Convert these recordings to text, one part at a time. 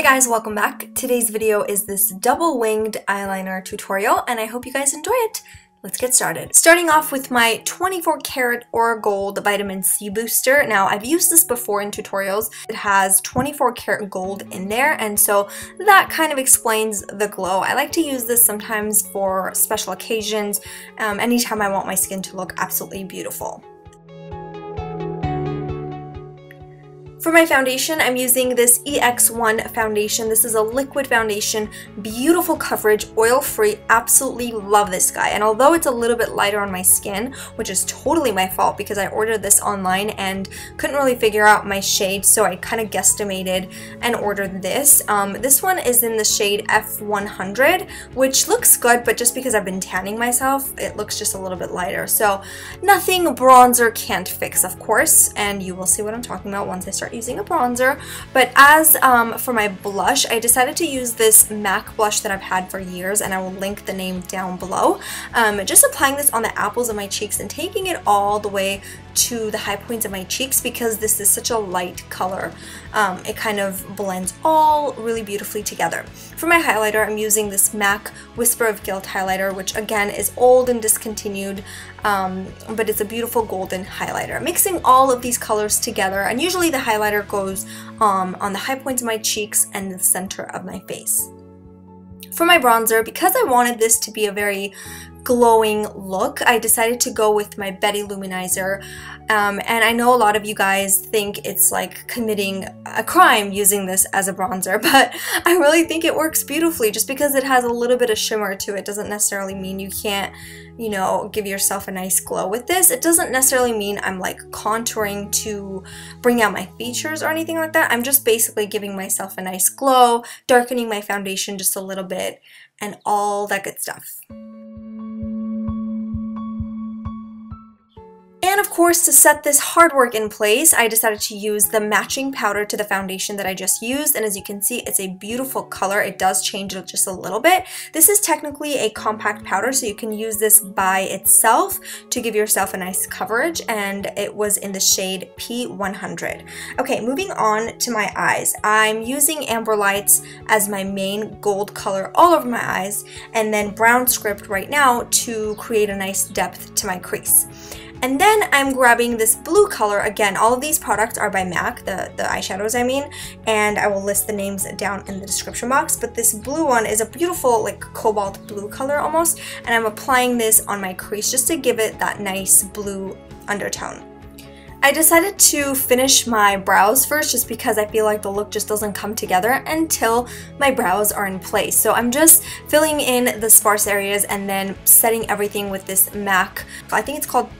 Hey guys, welcome back. Today's video is this double-winged eyeliner tutorial and I hope you guys enjoy it. Let's get started. Starting off with my 24 karat Aura Gold Vitamin C Booster. Now, I've used this before in tutorials. It has 24 karat gold in there, and so that kind of explains the glow. I like to use this sometimes for special occasions, anytime I want my skin to look absolutely beautiful. For my foundation, I'm using this EX1 foundation. This is a liquid foundation, beautiful coverage, oil-free, absolutely love this guy. And although it's a little bit lighter on my skin, which is totally my fault because I ordered this online and couldn't really figure out my shade, so I kind of guesstimated and ordered this. This one is in the shade F100, which looks good, but just because I've been tanning myself, it looks just a little bit lighter. So nothing bronzer can't fix, of course, and you will see what I'm talking about once I start using a bronzer. But as for my blush, I decided to use this MAC blush that I've had for years, and I will link the name down below. Just applying this on the apples of my cheeks and taking it all the way to the high points of my cheeks because this is such a light color. It kind of blends all really beautifully together. For my highlighter, I'm using this MAC Whisper of Gilt highlighter, which again is old and discontinued, but it's a beautiful golden highlighter. Mixing all of these colors together, and usually the highlighter goes on the high points of my cheeks and the center of my face. For my bronzer, because I wanted this to be a very glowing look, I decided to go with my Betty Luminizer, and I know a lot of you guys think it's like committing a crime using this as a bronzer, but I really think it works beautifully. Just because it has a little bit of shimmer to it doesn't necessarily mean you can't, you know, give yourself a nice glow with this. It doesn't necessarily mean I'm like contouring to bring out my features or anything like that. I'm just basically giving myself a nice glow, darkening my foundation just a little bit, and all that good stuff. And of course, to set this hard work in place, I decided to use the matching powder to the foundation that I just used. And as you can see, it's a beautiful color. It does change it just a little bit. This is technically a compact powder, so you can use this by itself to give yourself a nice coverage. And it was in the shade P100. Okay, moving on to my eyes. I'm using Amber Lights as my main gold color all over my eyes, and then Brown Script right now to create a nice depth to my crease. And then I'm grabbing this blue color. Again, all of these products are by MAC, the eyeshadows I mean, and I will list the names down in the description box. But this blue one is a beautiful like cobalt blue color almost, and I'm applying this on my crease just to give it that nice blue undertone. I decided to finish my brows first just because I feel like the look just doesn't come together until my brows are in place. So I'm just filling in the sparse areas and then setting everything with this MAC, I think it's called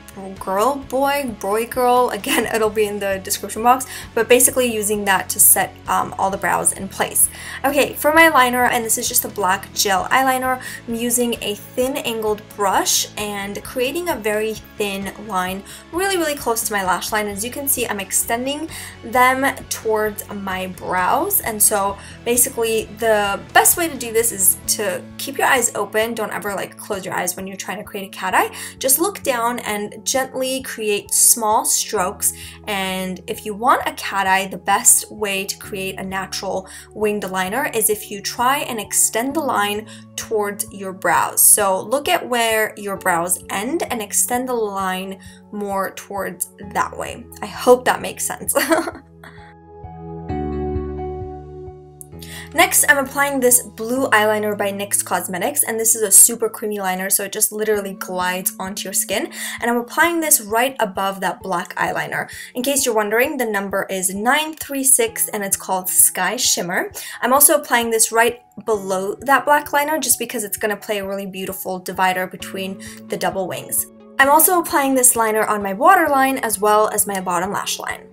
Boy Girl. Again, it'll be in the description box, but basically using that to set all the brows in place. Okay, for my liner, and this is just a black gel eyeliner, I'm using a thin angled brush and creating a very thin line really close to my lash line. As you can see, I'm extending them towards my brows, and so basically the best way to do this is to keep your eyes open. Don't ever like close your eyes when you're trying to create a cat eye. Just look down and gently create small strokes, and if you want a cat eye, the best way to create a natural winged liner is if you try and extend the line towards your brows. So look at where your brows end and extend the line more towards that way. I hope that makes sense. Next, I'm applying this blue eyeliner by NYX Cosmetics, and this is a super creamy liner, so it just literally glides onto your skin. And I'm applying this right above that black eyeliner. In case you're wondering, the number is 936, and it's called Sky Shimmer. I'm also applying this right below that black liner just because it's going to play a really beautiful divider between the double wings. I'm also applying this liner on my waterline as well as my bottom lash line.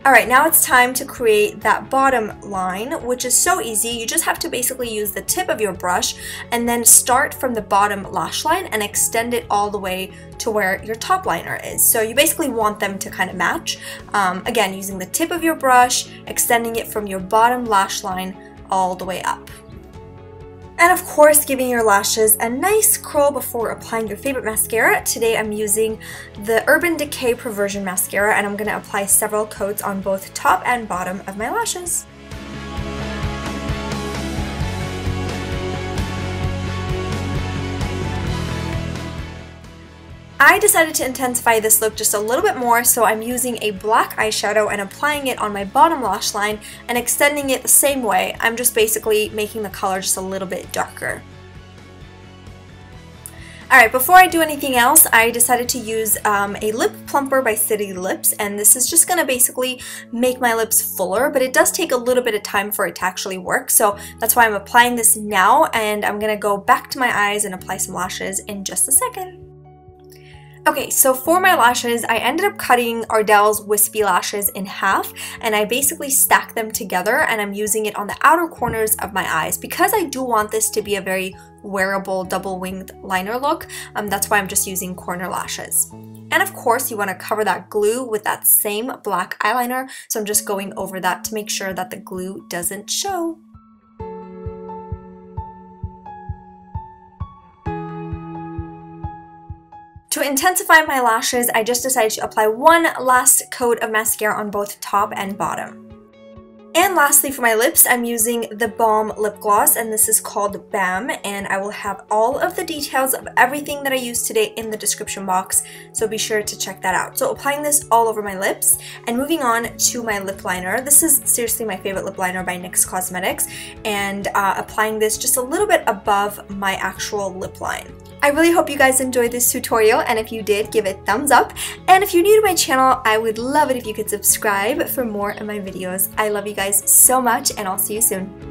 Alright, now it's time to create that bottom line, which is so easy. You just have to basically use the tip of your brush and then start from the bottom lash line and extend it all the way to where your top liner is. So you basically want them to kind of match. Again, using the tip of your brush, extending it from your bottom lash line all the way up. And of course, giving your lashes a nice curl before applying your favorite mascara. Today I'm using the Urban Decay Perversion Mascara, and I'm going to apply several coats on both top and bottom of my lashes. I decided to intensify this look just a little bit more, so I'm using a black eyeshadow and applying it on my bottom lash line and extending it the same way. I'm just basically making the color just a little bit darker. Alright, before I do anything else, I decided to use a lip plumper by City Lips, and this is just going to basically make my lips fuller, but it does take a little bit of time for it to actually work, so that's why I'm applying this now, and I'm going to go back to my eyes and apply some lashes in just a second. Okay, so for my lashes, I ended up cutting Ardell's Wispy Lashes in half, and I basically stacked them together, and I'm using it on the outer corners of my eyes. Because I do want this to be a very wearable double-winged liner look, that's why I'm just using corner lashes. And of course, you want to cover that glue with that same black eyeliner, so I'm just going over that to make sure that the glue doesn't show. To intensify my lashes, I just decided to apply one last coat of mascara on both top and bottom. And lastly, for my lips, I'm using the Balm lip gloss, and this is called BAM, and I will have all of the details of everything that I used today in the description box, so be sure to check that out. So applying this all over my lips, and moving on to my lip liner. This is seriously my favorite lip liner by NYX Cosmetics, and applying this just a little bit above my actual lip line. I really hope you guys enjoyed this tutorial, and if you did, give it a thumbs up. And if you're new to my channel, I would love it if you could subscribe for more of my videos. I love you guys so much, and I'll see you soon.